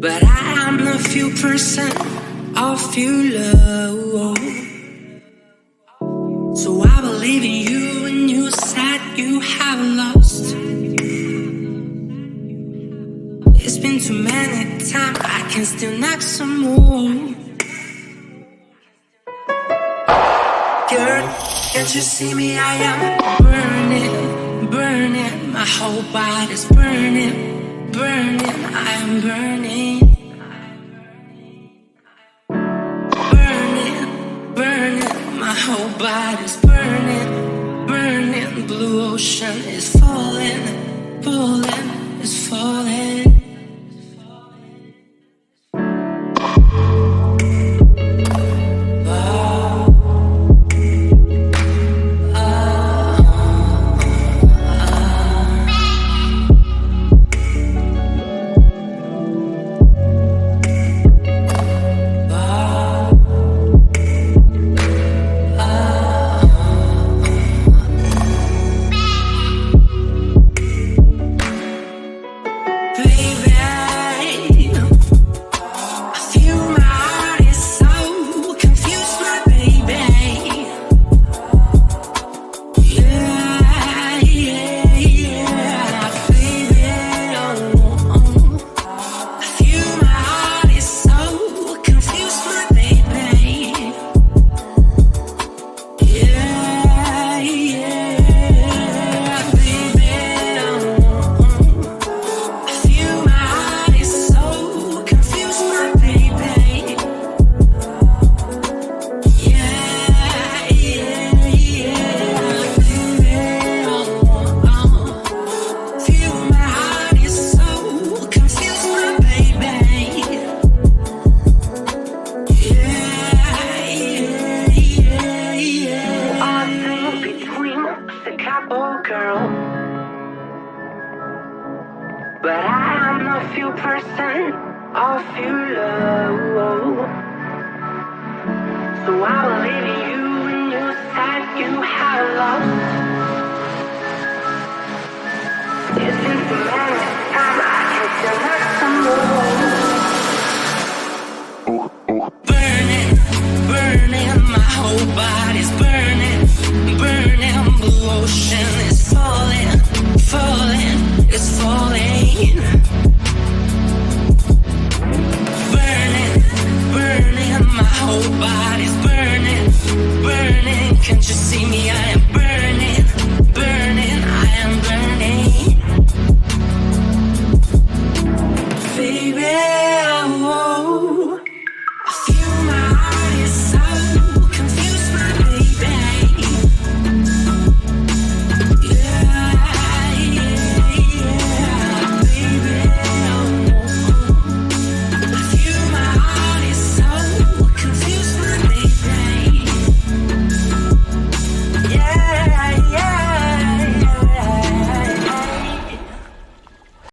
but I am the few percent of you love. So I believe in you when you said you have lost. It's been too many times, I can still knock some more. Girl, can't you see me? I am burning, burning. My whole body's burning, burning. I am burning, burning, burning. My whole body's burning, burning. Blue ocean is falling, falling, is falling. But I am a few percent of your love. So I believe in you when you said you had lost.